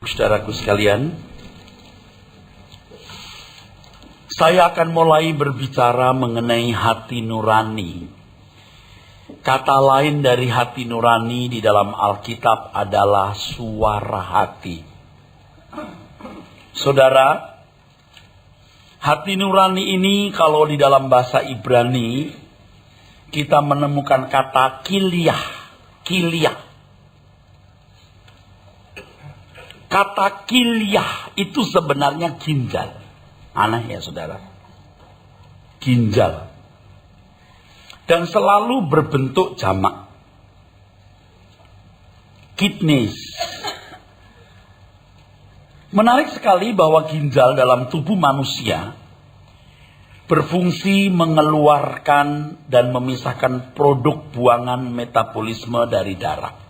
Saudaraku sekalian, saya akan mulai berbicara mengenai hati nurani. Kata lain dari hati nurani di dalam Alkitab adalah suara hati. Saudara, hati nurani ini kalau di dalam bahasa Ibrani kita menemukan kata kilyah. Kata kilyah itu sebenarnya ginjal. Aneh ya saudara. Ginjal. Dan selalu berbentuk jamak. Kidneys. Menarik sekali bahwa ginjal dalam tubuh manusia berfungsi mengeluarkan dan memisahkan produk buangan metabolisme dari darah.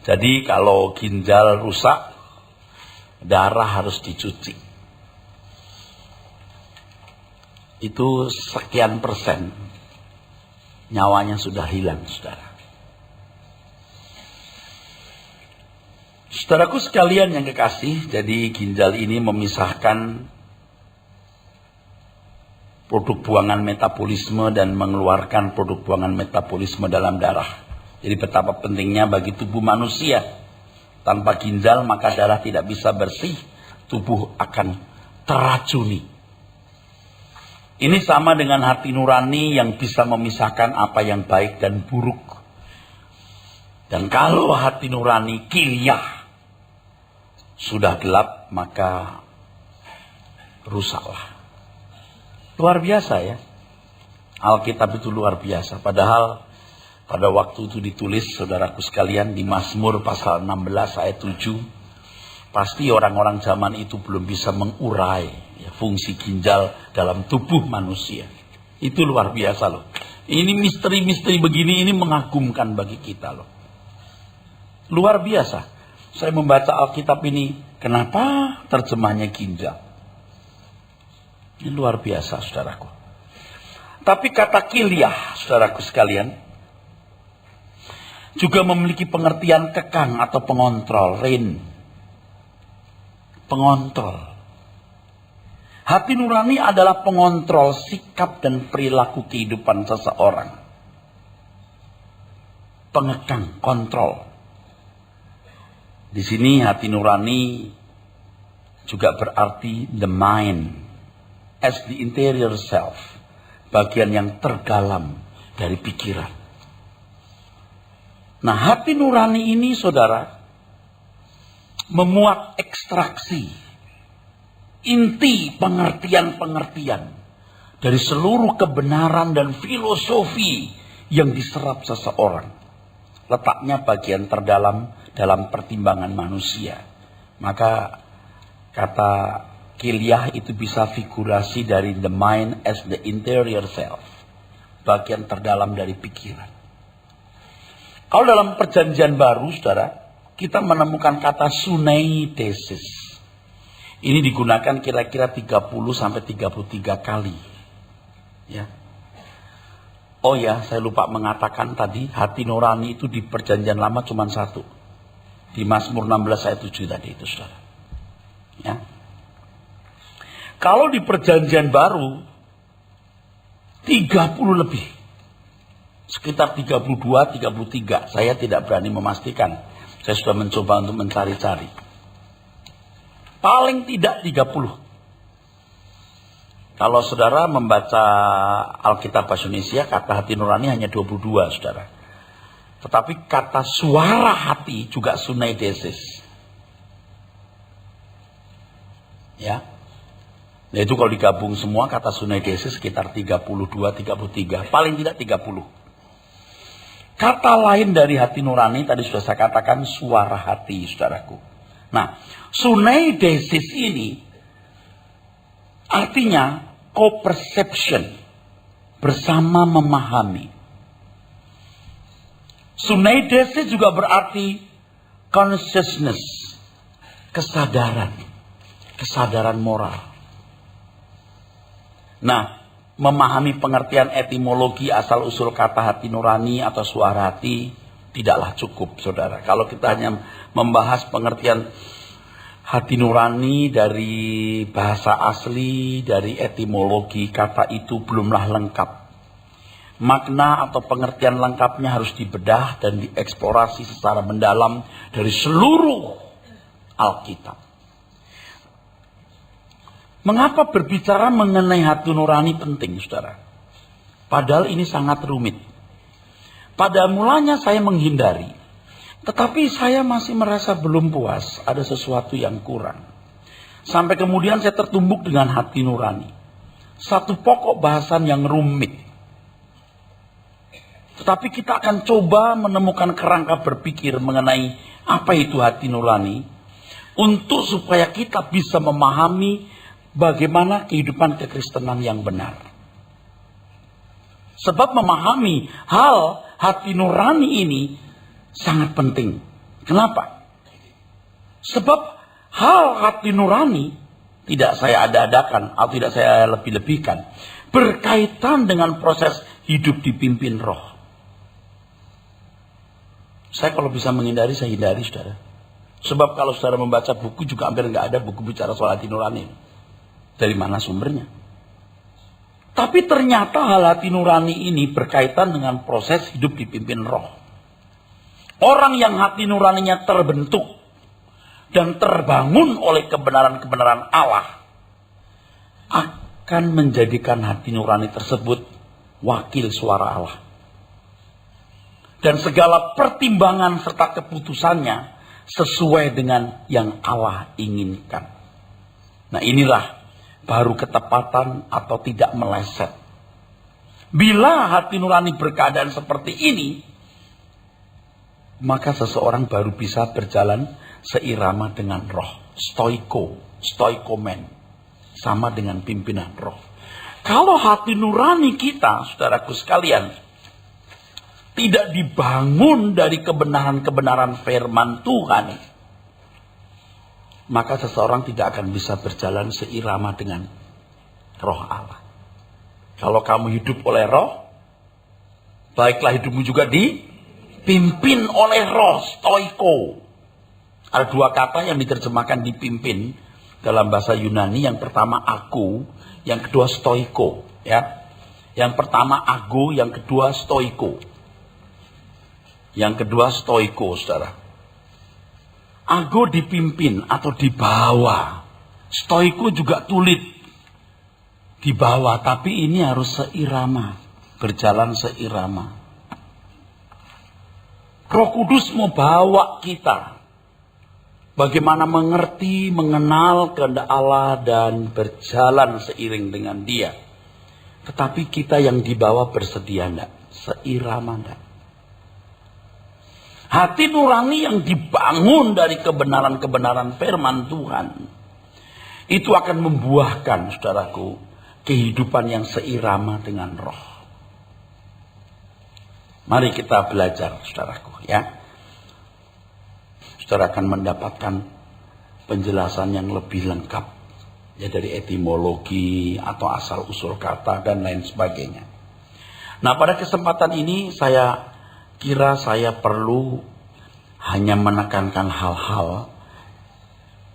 Jadi kalau ginjal rusak, darah harus dicuci. Itu sekian persen nyawanya sudah hilang, saudara. Saudaraku sekalian yang kekasih, jadi ginjal ini memisahkan produk buangan metabolisme dan mengeluarkan produk buangan metabolisme dalam darah. Jadi betapa pentingnya bagi tubuh manusia. Tanpa ginjal maka darah tidak bisa bersih, tubuh akan teracuni. Ini sama dengan hati nurani yang bisa memisahkan apa yang baik dan buruk. Dan kalau hati nurani kilyah sudah gelap, maka rusaklah. Luar biasa ya. Alkitab itu luar biasa. Padahal pada waktu itu ditulis, saudaraku sekalian, di Mazmur pasal 16 ayat 7. Pasti orang-orang zaman itu belum bisa mengurai ya, fungsi ginjal dalam tubuh manusia. Itu luar biasa loh. Ini misteri-misteri begini, ini mengagumkan bagi kita loh. Luar biasa. Saya membaca Alkitab ini, kenapa terjemahnya ginjal? Ini luar biasa, saudaraku. Tapi kata kilyah, saudaraku sekalian, juga memiliki pengertian kekang atau pengontrol, rein. Pengontrol. Hati nurani adalah pengontrol sikap dan perilaku kehidupan seseorang. Pengekang, kontrol. Di sini hati nurani juga berarti the mind as the interior self, bagian yang terdalam dari pikiran. Nah, hati nurani ini, saudara, memuat ekstraksi, inti pengertian-pengertian dari seluruh kebenaran dan filosofi yang diserap seseorang. Letaknya bagian terdalam dalam pertimbangan manusia. Maka kata kilyah itu bisa figurasi dari the mind as the interior self, bagian terdalam dari pikiran. Kalau dalam perjanjian baru, saudara, kita menemukan kata suneidesis. Ini digunakan kira-kira 30-33 kali. Ya. Oh ya, saya lupa mengatakan tadi, hati nurani itu di perjanjian lama cuma satu. Di Mazmur 16 ayat 7 tadi itu, saudara. Ya. Kalau di perjanjian baru, 30 lebih. Sekitar 32-33. Saya tidak berani memastikan. Saya sudah mencoba untuk mencari-cari. Paling tidak 30. Kalau saudara membaca Alkitab Bahasa Indonesia, kata hati nurani hanya 22, saudara. Tetapi kata suara hati juga suneidesis. Ya. Nah itu kalau digabung semua kata suneidesis sekitar 32-33. Paling tidak 30. Kata lain dari hati nurani tadi sudah saya katakan suara hati, saudaraku. Nah, suneidesis ini artinya co-perception, bersama memahami. Suneidesis juga berarti consciousness, kesadaran moral. Nah, memahami pengertian etimologi asal-usul kata hati nurani atau suara hati tidaklah cukup, saudara. Kalau kita hanya membahas pengertian Hati nurani dari bahasa asli, dari etimologi kata itu belumlah lengkap. Makna atau pengertian lengkapnya harus dibedah dan dieksplorasi secara mendalam dari seluruh Alkitab. Mengapa berbicara mengenai hati nurani penting, saudara? Padahal ini sangat rumit. Pada mulanya saya menghindari. Tetapi saya masih merasa belum puas, ada sesuatu yang kurang. Sampai kemudian saya tertumbuk dengan hati nurani. Satu pokok bahasan yang rumit. Tetapi kita akan coba menemukan kerangka berpikir mengenai apa itu hati nurani. Untuk supaya kita bisa memahami bagaimana kehidupan kekristenan yang benar. Sebab memahami hal hati nurani ini sangat penting. Kenapa? Sebab hal hati nurani tidak saya ada-adakan atau tidak saya lebih-lebihkan. Berkaitan dengan proses hidup dipimpin roh. Saya kalau bisa menghindari, saya hindari, saudara. Sebab kalau saudara membaca buku juga hampir nggak ada buku bicara soal hati nurani. Dari mana sumbernya? Tapi ternyata hal hati nurani ini berkaitan dengan proses hidup dipimpin roh. Orang yang hati nuraninya terbentuk dan terbangun oleh kebenaran-kebenaran Allah akan menjadikan hati nurani tersebut wakil suara Allah. Dan segala pertimbangan serta keputusannya sesuai dengan yang Allah inginkan. Nah, inilah baru ketepatan atau tidak meleset. Bila hati nurani berkeadaan seperti ini, maka seseorang baru bisa berjalan seirama dengan roh. Stoikomen. Sama dengan pimpinan roh. Kalau hati nurani kita, saudaraku sekalian, tidak dibangun dari kebenaran-kebenaran firman Tuhan, maka seseorang tidak akan bisa berjalan seirama dengan roh Allah. Kalau kamu hidup oleh roh, baiklah hidupmu juga dipimpin oleh roh, stoiko. Ada dua kata yang diterjemahkan dipimpin dalam bahasa Yunani. Yang pertama aku, yang kedua stoiko. Ya, yang pertama ago, yang kedua stoiko. Yang kedua stoiko, saudara. Ago dipimpin atau dibawa. Stoiko juga tulit. Dibawa, tapi ini harus seirama. Berjalan seirama. Roh Kudus mau bawa kita. Bagaimana mengerti, mengenal kehendak Allah dan berjalan seiring dengan Dia. Tetapi kita yang dibawa bersedia enggak? Seirama enggak? Hati nurani yang dibangun dari kebenaran-kebenaran firman Tuhan, itu akan membuahkan, saudaraku, kehidupan yang seirama dengan roh. Mari kita belajar, saudaraku, ya. Saudara akan mendapatkan penjelasan yang lebih lengkap, ya, dari etimologi atau asal usul kata dan lain sebagainya. Nah, pada kesempatan ini saya kira saya perlu hanya menekankan hal-hal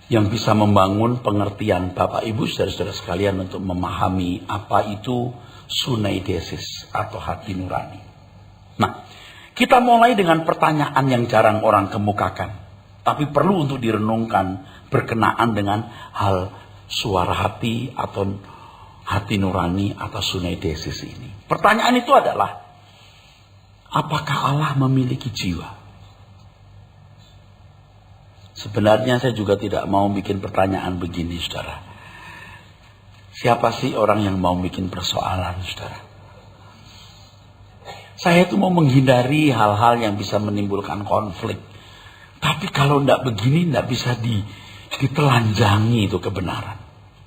yang bisa membangun pengertian Bapak Ibu saudara-saudara sekalian untuk memahami apa itu sunaidesis atau hati nurani. Nah, kita mulai dengan pertanyaan yang jarang orang kemukakan, tapi perlu untuk direnungkan berkenaan dengan hal suara hati atau hati nurani atau sunaidesis ini. Pertanyaan itu adalah, apakah Allah memiliki jiwa? Sebenarnya saya juga tidak mau bikin pertanyaan begini, saudara. Siapa sih orang yang mau bikin persoalan, saudara? Saya itu mau menghindari hal-hal yang bisa menimbulkan konflik. Tapi kalau tidak begini, tidak bisa ditelanjangi itu kebenaran.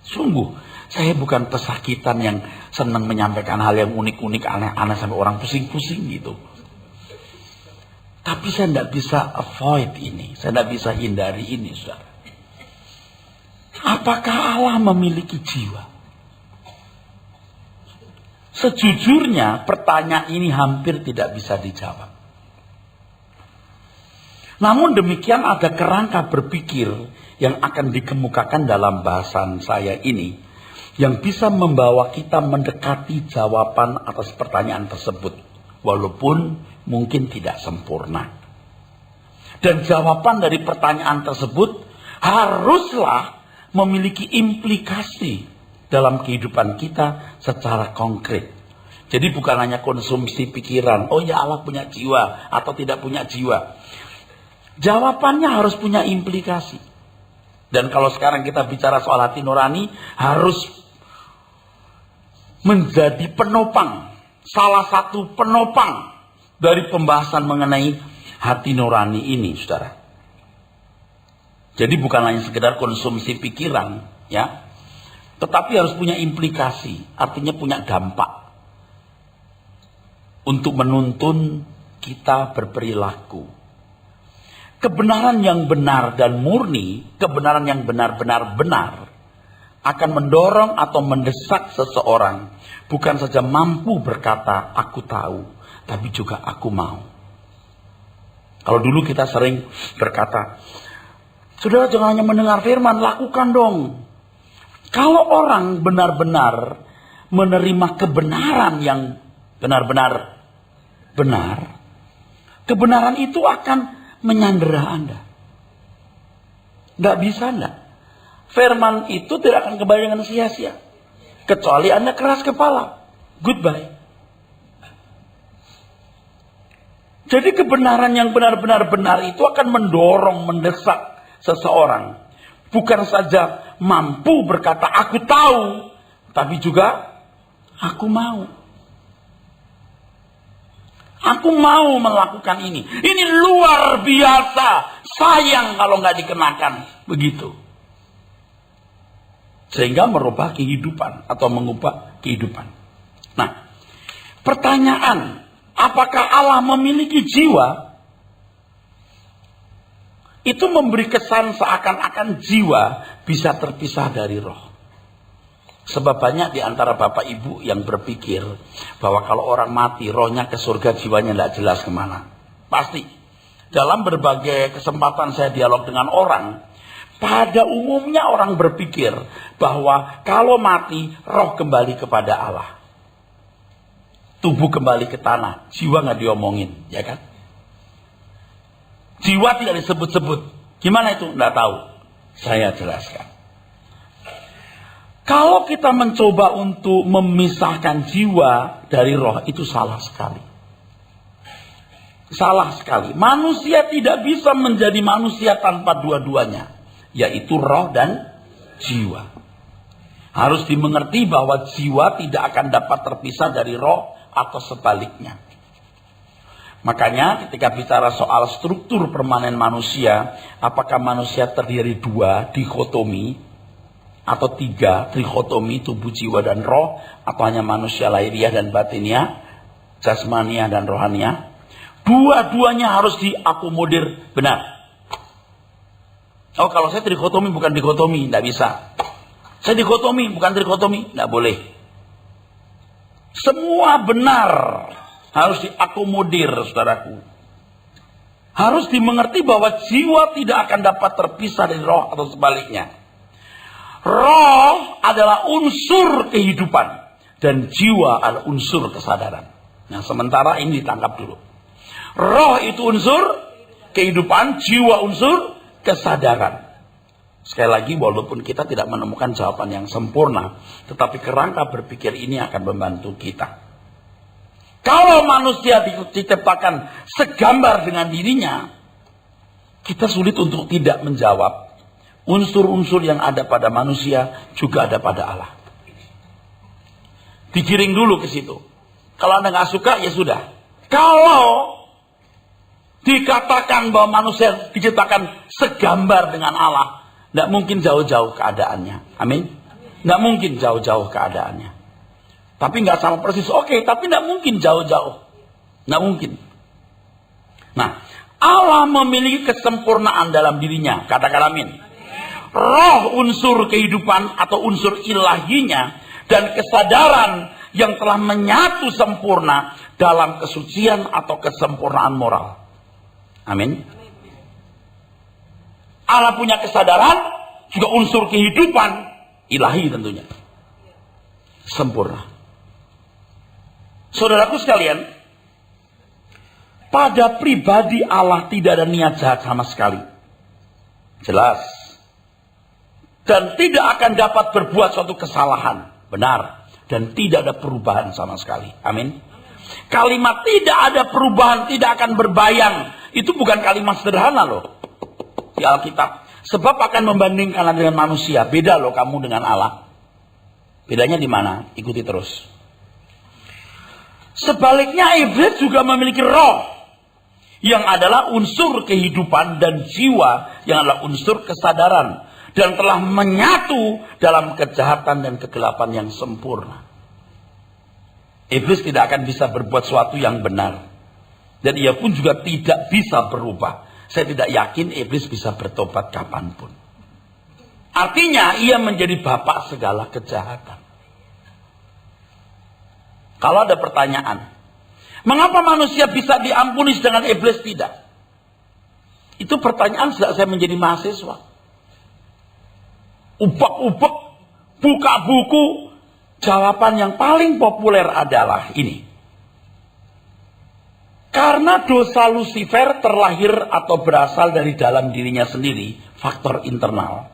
Sungguh, saya bukan pesakitan yang senang menyampaikan hal yang unik-unik, aneh-aneh sampai orang pusing-pusing gitu. Tapi saya tidak bisa avoid ini. Saya tidak bisa hindari ini, saudara. Apakah Allah memiliki jiwa? Sejujurnya pertanyaan ini hampir tidak bisa dijawab. Namun demikian ada kerangka berpikir yang akan dikemukakan dalam bahasan saya ini, yang bisa membawa kita mendekati jawaban atas pertanyaan tersebut, walaupun mungkin tidak sempurna. Dan jawaban dari pertanyaan tersebut haruslah memiliki implikasi dalam kehidupan kita secara konkret. Jadi bukan hanya konsumsi pikiran, oh ya Allah punya jiwa atau tidak punya jiwa. Jawabannya harus punya implikasi. Dan kalau sekarang kita bicara soal hati nurani, harus menjadi penopang, salah satu penopang dari pembahasan mengenai hati nurani ini, saudara. Jadi bukan hanya sekedar konsumsi pikiran, ya, tetapi harus punya implikasi, artinya punya dampak untuk menuntun kita berperilaku. Kebenaran yang benar dan murni, kebenaran yang benar-benar benar, akan mendorong atau mendesak seseorang bukan saja mampu berkata aku tahu, tapi juga aku mau. Kalau dulu kita sering berkata, saudara jangan hanya mendengar firman, lakukan dong. Kalau orang benar-benar menerima kebenaran yang benar-benar benar, kebenaran itu akan menyandera Anda. Nggak bisa enggak. Firman itu tidak akan kembali dengan sia-sia. Kecuali Anda keras kepala. Goodbye. Jadi kebenaran yang benar-benar benar itu akan mendorong, mendesak seseorang. Bukan saja mampu berkata aku tahu, tapi juga aku mau. Aku mau melakukan ini. Ini luar biasa. Sayang kalau nggak dikenakan. Begitu. Sehingga merubah kehidupan atau mengubah kehidupan. Nah, pertanyaan, apakah Allah memiliki jiwa? Itu memberi kesan seakan-akan jiwa bisa terpisah dari roh. Sebab banyak di antara bapak ibu yang berpikir bahwa kalau orang mati rohnya ke surga, jiwanya tidak jelas kemana. Pasti. Dalam berbagai kesempatan saya dialog dengan orang, pada umumnya orang berpikir bahwa kalau mati roh kembali kepada Allah. Tubuh kembali ke tanah, jiwa nggak diomongin, ya kan? Jiwa tidak disebut-sebut. Gimana itu? Nggak tahu. Saya jelaskan. Kalau kita mencoba untuk memisahkan jiwa dari roh, itu salah sekali. Salah sekali. Manusia tidak bisa menjadi manusia tanpa dua-duanya, yaitu roh dan jiwa. Harus dimengerti bahwa jiwa tidak akan dapat terpisah dari roh atau sebaliknya. Makanya ketika bicara soal struktur permanen manusia, apakah manusia terdiri dua, dikotomi, atau tiga, trikotomi, tubuh, jiwa, dan roh, atau hanya manusia lahiriah dan batiniah, jasmaniah dan rohaniah. Dua-duanya harus diakomodir benar. Oh, kalau saya trikotomi bukan dikotomi, tidak bisa. Saya dikotomi bukan trikotomi, tidak boleh. Semua benar harus diakomodir, saudaraku. Harus dimengerti bahwa jiwa tidak akan dapat terpisah dari roh atau sebaliknya. Roh adalah unsur kehidupan dan jiwa adalah unsur kesadaran. Nah, sementara ini ditangkap dulu. Roh itu unsur kehidupan, jiwa unsur kesadaran. Sekali lagi, walaupun kita tidak menemukan jawaban yang sempurna, tetapi kerangka berpikir ini akan membantu kita. Kalau manusia diciptakan segambar dengan dirinya, kita sulit untuk tidak menjawab. Unsur-unsur yang ada pada manusia juga ada pada Allah. Digiring dulu ke situ. Kalau Anda nggak suka, ya sudah. Kalau dikatakan bahwa manusia diciptakan segambar dengan Allah, nggak mungkin jauh-jauh keadaannya. Amin. Nggak mungkin jauh-jauh keadaannya. Tapi nggak sama persis. Oke, tapi nggak mungkin jauh-jauh. Nggak mungkin. Nah, Allah memiliki kesempurnaan dalam dirinya. Katakan amin. Roh unsur kehidupan atau unsur ilahinya dan kesadaran yang telah menyatu sempurna dalam kesucian atau kesempurnaan moral. Amin. Allah punya kesadaran, juga unsur kehidupan ilahi tentunya. Sempurna. Saudaraku sekalian, pada pribadi Allah tidak ada niat jahat sama sekali. Jelas. Dan tidak akan dapat berbuat suatu kesalahan. Benar. Dan tidak ada perubahan sama sekali. Amin. Kalimat tidak ada perubahan, tidak akan berbayang. Itu bukan kalimat sederhana loh. Di Alkitab. Sebab akan membandingkan dengan manusia. Beda loh kamu dengan Allah. Bedanya di mana? Ikuti terus. Sebaliknya iblis juga memiliki roh. Yang adalah unsur kehidupan dan jiwa. Yang adalah unsur kesadaran. Dan telah menyatu dalam kejahatan dan kegelapan yang sempurna. Iblis tidak akan bisa berbuat sesuatu yang benar. Dan ia pun juga tidak bisa berubah. Saya tidak yakin iblis bisa bertobat kapanpun. Artinya ia menjadi bapak segala kejahatan. Kalau ada pertanyaan, mengapa manusia bisa diampuni sedangkan iblis tidak? Itu pertanyaan sejak saya menjadi mahasiswa. Ubek-ubek, buka buku, jawaban yang paling populer adalah ini. Karena dosa Lucifer terlahir atau berasal dari dalam dirinya sendiri, faktor internal.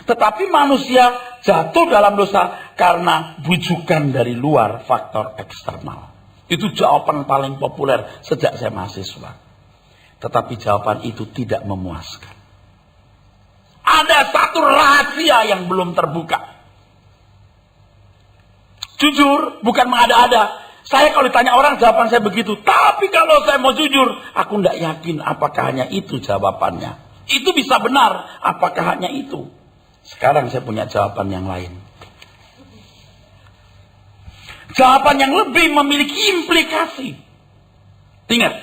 Tetapi manusia jatuh dalam dosa karena bujukan dari luar, faktor eksternal. Itu jawaban paling populer sejak saya mahasiswa. Tetapi jawaban itu tidak memuaskan. Ada satu rahasia yang belum terbuka. Jujur, bukan mengada-ada. Saya kalau ditanya orang, jawaban saya begitu. Tapi kalau saya mau jujur, aku tidak yakin apakah hanya itu jawabannya. Itu bisa benar, apakah hanya itu. Sekarang saya punya jawaban yang lain. Jawaban yang lebih memiliki implikasi. Ingat,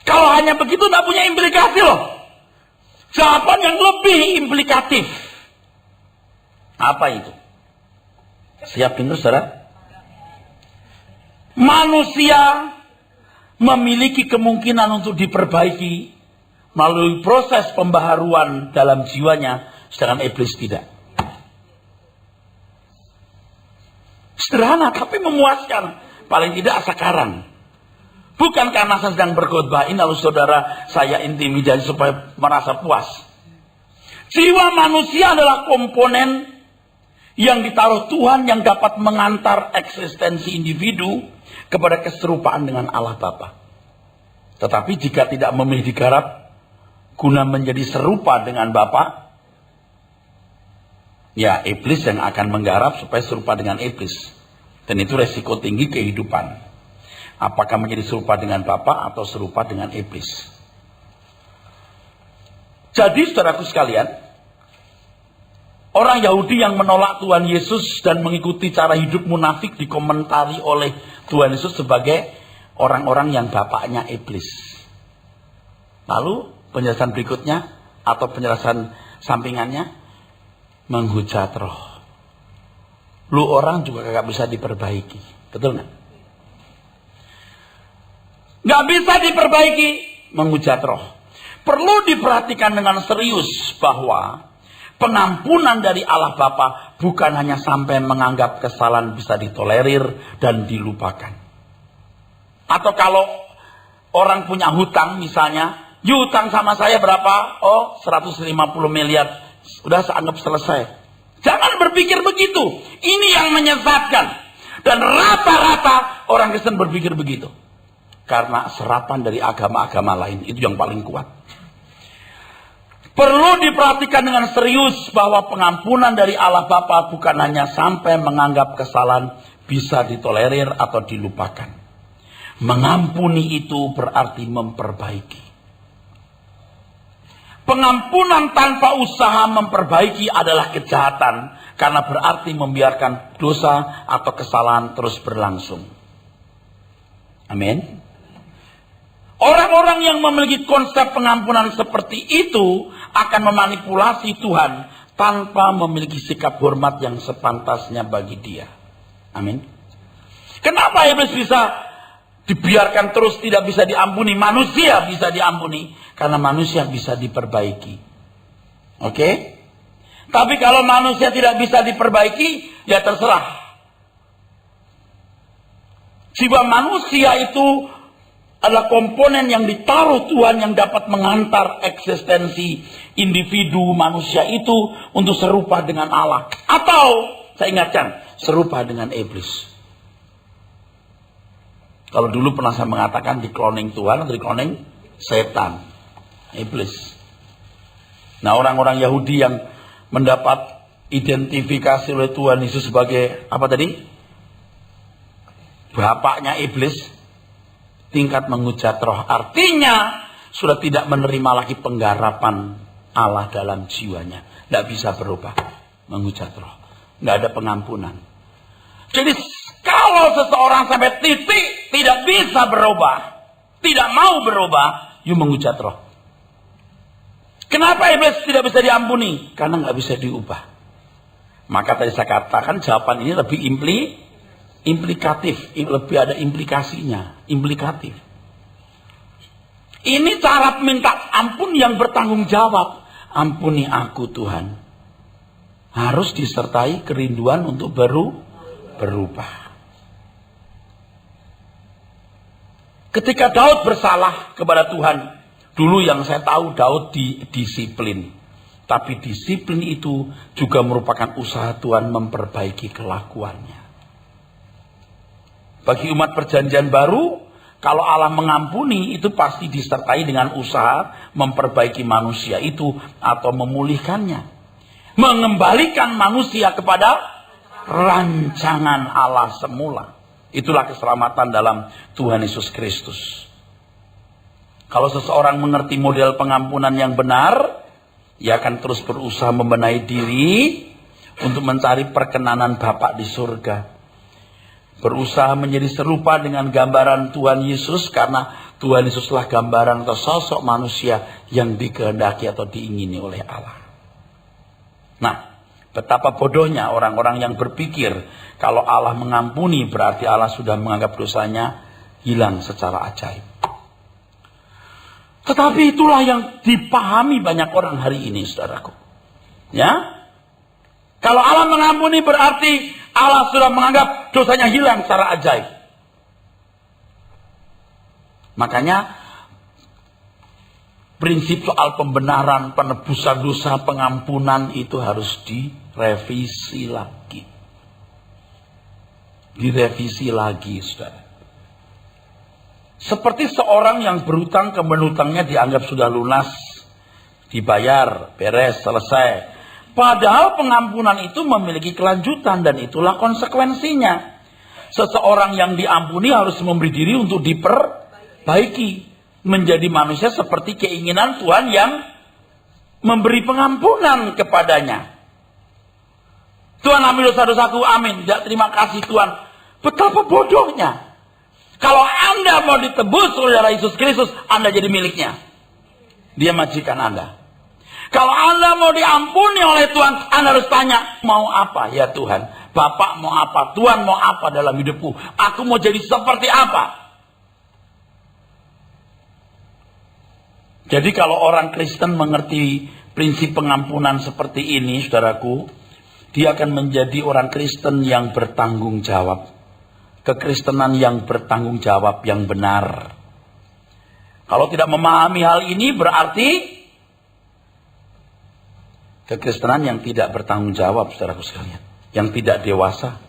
kalau hanya begitu tidak punya implikasi loh. Jawaban yang lebih implikatif. Apa itu? Siap dengar, saudara? Manusia memiliki kemungkinan untuk diperbaiki melalui proses pembaharuan dalam jiwanya, sedangkan iblis tidak. Sederhana tapi memuaskan. Paling tidak sekarang. Bukan karena saya sedang berkhotbah ini lalu saudara saya intimidasi supaya merasa puas. Jiwa manusia adalah komponen yang ditaruh Tuhan yang dapat mengantar eksistensi individu kepada keserupaan dengan Allah Bapa. Tetapi jika tidak memilih digarap guna menjadi serupa dengan Bapa, ya iblis yang akan menggarap supaya serupa dengan iblis. Dan itu resiko tinggi kehidupan. Apakah menjadi serupa dengan Bapa atau serupa dengan iblis. Jadi saudaraku sekalian, orang Yahudi yang menolak Tuhan Yesus dan mengikuti cara hidup munafik dikomentari oleh Tuhan Yesus sebagai orang-orang yang bapaknya iblis. Lalu penjelasan berikutnya atau penjelasan sampingannya, menghujat roh. Lu orang juga gak bisa diperbaiki. Betul gak? Gak bisa diperbaiki, menghujat roh. Perlu diperhatikan dengan serius bahwa pengampunan dari Allah Bapa bukan hanya sampai menganggap kesalahan bisa ditolerir dan dilupakan. Atau kalau orang punya hutang misalnya, hutang sama saya berapa? Oh 150 miliar. Udah saya anggap selesai. Jangan berpikir begitu. Ini yang menyesatkan. Dan rata-rata orang Kristen berpikir begitu. Karena serapan dari agama-agama lain. Itu yang paling kuat. Perlu diperhatikan dengan serius bahwa pengampunan dari Allah Bapa bukan hanya sampai menganggap kesalahan bisa ditolerir atau dilupakan. Mengampuni itu berarti memperbaiki. Pengampunan tanpa usaha memperbaiki adalah kejahatan. Karena berarti membiarkan dosa atau kesalahan terus berlangsung. Amin. Orang-orang yang memiliki konsep pengampunan seperti itu akan memanipulasi Tuhan tanpa memiliki sikap hormat yang sepantasnya bagi Dia. Amin. Kenapa iblis bisa dibiarkan terus tidak bisa diampuni? Manusia bisa diampuni karena manusia bisa diperbaiki. Oke? Tapi kalau manusia tidak bisa diperbaiki, ya terserah. Jiwa manusia itu adalah komponen yang ditaruh Tuhan yang dapat mengantar eksistensi individu manusia itu untuk serupa dengan Allah. Atau, saya ingatkan, serupa dengan iblis. Kalau dulu pernah saya mengatakan di cloning Tuhan atau di cloning setan, iblis. Nah, orang-orang Yahudi yang mendapat identifikasi oleh Tuhan Yesus sebagai apa tadi? Bapaknya iblis, tingkat menghujat roh. Artinya sudah tidak menerima lagi penggarapan Allah dalam jiwanya. Tidak bisa berubah, menghujat roh. Tidak ada pengampunan. Jadi kalau seseorang sampai titik tidak bisa berubah, tidak mau berubah, you menghujat roh. Kenapa iblis tidak bisa diampuni? Karena nggak bisa diubah. Maka tadi saya katakan jawaban ini lebih implikatif, lebih ada implikasinya, implikatif. Ini cara minta ampun yang bertanggung jawab. Ampuni aku Tuhan. Harus disertai kerinduan untuk berubah. Ketika Daud bersalah kepada Tuhan, dulu yang saya tahu Daud disiplin. Tapi disiplin itu juga merupakan usaha Tuhan memperbaiki kelakuannya. Bagi umat perjanjian baru, kalau Allah mengampuni itu pasti disertai dengan usaha memperbaiki manusia itu atau memulihkannya. Mengembalikan manusia kepada rancangan Allah semula. Itulah keselamatan dalam Tuhan Yesus Kristus. Kalau seseorang mengerti model pengampunan yang benar, ia akan terus berusaha membenahi diri untuk mencari perkenanan Bapa di surga. Berusaha menjadi serupa dengan gambaran Tuhan Yesus, karena Tuhan Yesuslah gambaran atau sosok manusia yang dikehendaki atau diingini oleh Allah. Nah, betapa bodohnya orang-orang yang berpikir kalau Allah mengampuni berarti Allah sudah menganggap dosanya hilang secara ajaib. Tetapi itulah yang dipahami banyak orang hari ini, saudaraku. Ya? Kalau Allah mengampuni berarti Allah sudah menganggap dosanya hilang secara ajaib. Makanya prinsip soal pembenaran, penebusan dosa, pengampunan itu harus direvisi lagi. Direvisi lagi, saudara. Seperti seorang yang berhutang, kemudian hutangnya dianggap sudah lunas, dibayar, beres, selesai. Padahal pengampunan itu memiliki kelanjutan dan itulah konsekuensinya. Seseorang yang diampuni harus memberi diri untuk diperbaiki. Menjadi manusia seperti keinginan Tuhan yang memberi pengampunan kepadanya. Tuhan ambil dosa-dosaku, amin. Ya, terima kasih Tuhan. Betapa bodohnya. Kalau Anda mau ditebus oleh Yesus Kristus, Anda jadi miliknya. Dia majikan Anda. Kalau Anda mau diampuni oleh Tuhan, Anda harus tanya, mau apa ya Tuhan? Bapak mau apa? Tuhan mau apa dalam hidupku? Aku mau jadi seperti apa? Jadi kalau orang Kristen mengerti prinsip pengampunan seperti ini, saudaraku, dia akan menjadi orang Kristen yang bertanggung jawab. Kekristenan yang bertanggung jawab, yang benar. Kalau tidak memahami hal ini berarti kekristenan yang tidak bertanggung jawab, saudaraku sekalian. Yang tidak dewasa.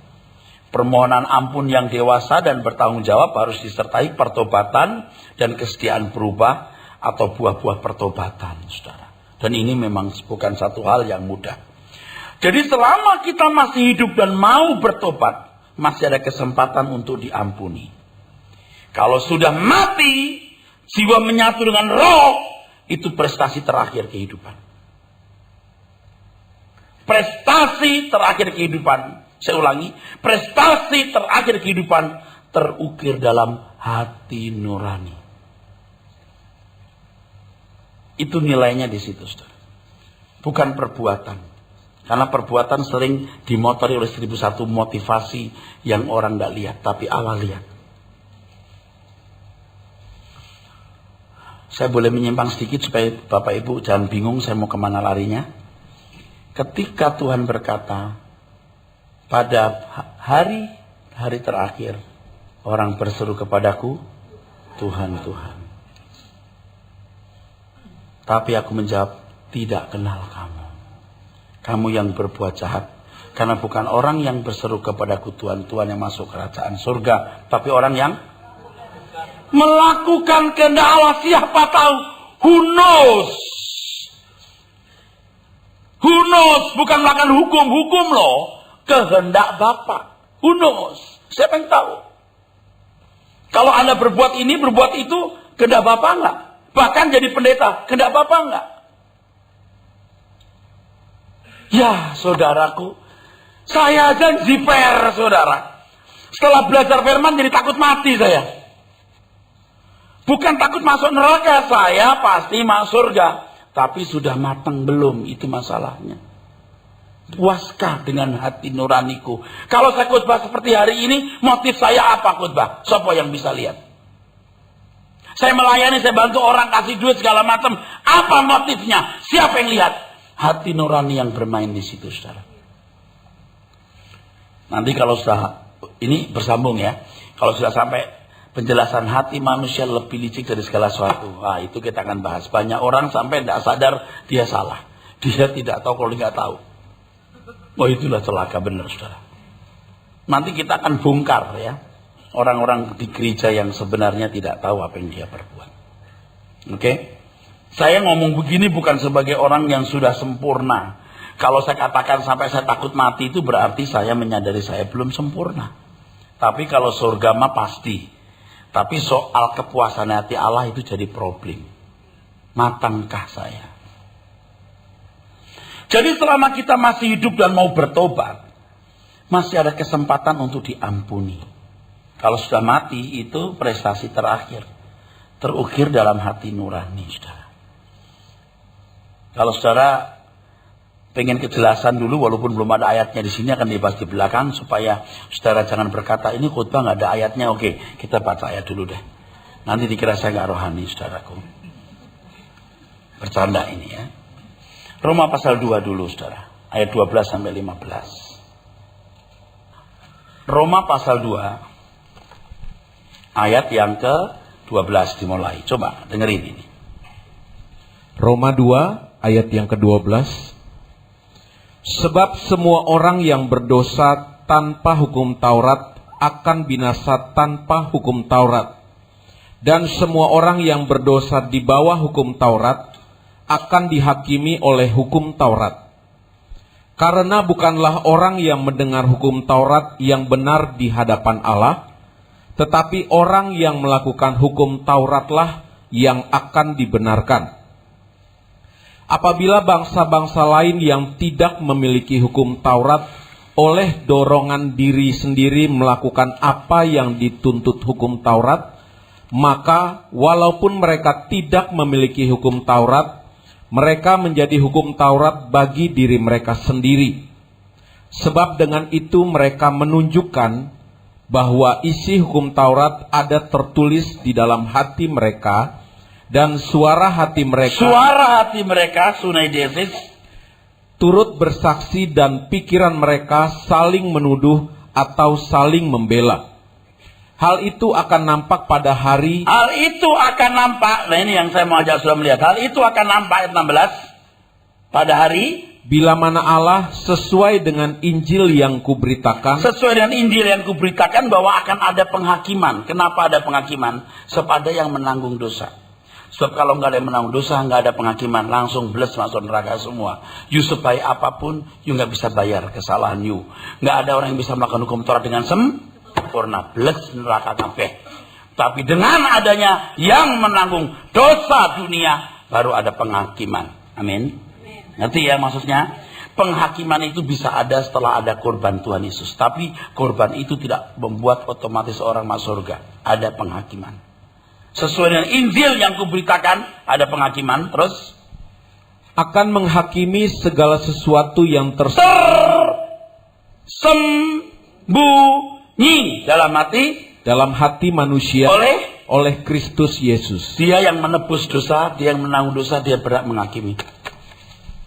Permohonan ampun yang dewasa dan bertanggung jawab harus disertai pertobatan dan kesediaan berubah atau buah-buah pertobatan, saudara. Dan ini memang bukan satu hal yang mudah. Jadi selama kita masih hidup dan mau bertobat, masih ada kesempatan untuk diampuni. Kalau sudah mati, jiwa menyatu dengan roh, itu prestasi terakhir kehidupan. Prestasi terakhir kehidupan, saya ulangi, prestasi terakhir kehidupan terukir dalam hati nurani. Itu nilainya di situ, saudara. Bukan perbuatan. Karena perbuatan sering dimotori oleh 1001 motivasi yang orang tidak lihat, tapi Allah lihat. Saya boleh menyimpang sedikit supaya Bapak Ibu jangan bingung saya mau kemana larinya. Ketika Tuhan berkata, pada hari terakhir, orang berseru kepadaku, Tuhan, Tuhan. Tapi aku menjawab, tidak kenal kamu. Kamu yang berbuat jahat. Karena bukan orang yang berseru kepadaku Tuhan, Tuhan yang masuk kerajaan surga. Tapi orang yang melakukan kehendak Allah. Siapa tahu? Who knows? Who knows? Bukan melakukan hukum loh. Kehendak Bapa. Who knows? Siapa yang tahu? Kalau Anda berbuat ini, berbuat itu, kehendak Bapa enggak? Bahkan jadi pendeta, kehendak Bapa enggak? Ya, saudaraku, saya aja jiper, saudara. Setelah belajar firman jadi takut mati saya. Bukan takut masuk neraka, saya pasti masuk surga. Tapi sudah matang belum, itu masalahnya. Puaskah dengan hati nuraniku? Kalau saya khotbah seperti hari ini, motif saya apa khotbah? Siapa yang bisa lihat? Saya melayani, saya bantu orang, kasih duit segala macam. Apa motifnya? Siapa yang lihat? Hati nurani yang bermain di situ, saudara. Nanti kalau sudah, ini bersambung ya. Kalau sudah sampai penjelasan hati manusia lebih licik dari segala sesuatu. Wah, itu kita akan bahas. Banyak orang sampai tidak sadar dia salah. Dia tidak tahu kalau dia nggak tahu. Oh, itulah celaka benar, saudara. Nanti kita akan bongkar ya. Orang-orang di gereja yang sebenarnya tidak tahu apa yang dia perbuat. Oke? Saya ngomong begini bukan sebagai orang yang sudah sempurna. Kalau saya katakan sampai saya takut mati itu berarti saya menyadari saya belum sempurna. Tapi kalau surga mah pasti. Tapi soal kepuasan hati Allah itu jadi problem. Matangkah saya? Jadi selama kita masih hidup dan mau bertobat, masih ada kesempatan untuk diampuni. Kalau sudah mati itu prestasi terakhir. Terukir dalam hati nurani, saudara. Kalau saudara pengen kejelasan dulu, walaupun belum ada ayatnya di sini akan dibahas di belakang supaya saudara jangan berkata ini khotbah nggak ada ayatnya. Oke, kita baca ayat dulu deh. Nanti dikira saya nggak rohani, saudaraku. Bercanda ini ya. Roma pasal 2 dulu, saudara. Ayat 12 sampai 15. Roma pasal 2 ayat yang ke-12 dimulai. Coba dengerin ini. Roma 2 ayat yang ke-12. Sebab semua orang yang berdosa tanpa hukum Taurat akan binasa tanpa hukum Taurat. Dan semua orang yang berdosa di bawah hukum Taurat akan dihakimi oleh hukum Taurat. Karena bukanlah orang yang mendengar hukum Taurat yang benar di hadapan Allah, tetapi orang yang melakukan hukum Tauratlah yang akan dibenarkan. Apabila bangsa-bangsa lain yang tidak memiliki hukum Taurat oleh dorongan diri sendiri melakukan apa yang dituntut hukum Taurat, maka walaupun mereka tidak memiliki hukum Taurat, mereka menjadi hukum Taurat bagi diri mereka sendiri. Sebab dengan itu mereka menunjukkan bahwa isi hukum Taurat ada tertulis di dalam hati mereka, dan suara hati mereka sunaidesis turut bersaksi, dan pikiran mereka saling menuduh atau saling membela. Hal itu akan nampak pada hari. Hal itu akan nampak. Nah ini yang saya mau ajak sudah melihat. Hal itu akan nampak ayat 16. Pada hari bila mana Allah sesuai dengan Injil yang kuberitakan. Sesuai dengan Injil yang kuberitakan bahwa akan ada penghakiman. Kenapa ada penghakiman? Sebab ada yang menanggung dosa. Sebab kalau nggak ada yang menanggung dosa, nggak ada penghakiman, langsung bles masuk neraka semua. You sebaik apapun, you nggak bisa bayar kesalahan you. Nggak ada orang yang bisa melakukan hukum Taurat dengan sempurna, bles neraka kabeh. Tapi dengan adanya yang menanggung dosa dunia, baru ada penghakiman. Amin. Ngerti ya maksudnya? Penghakiman itu bisa ada setelah ada korban Tuhan Yesus. Tapi korban itu tidak membuat otomatis orang masuk surga. Ada penghakiman. Sesuai dengan Injil yang kuberitakan, ada penghakiman. Terus akan menghakimi segala sesuatu yang tersembunyi dalam hati manusia oleh Kristus Yesus. Dia yang menebus dosa, dia yang menanggung dosa, dia berhak menghakimi.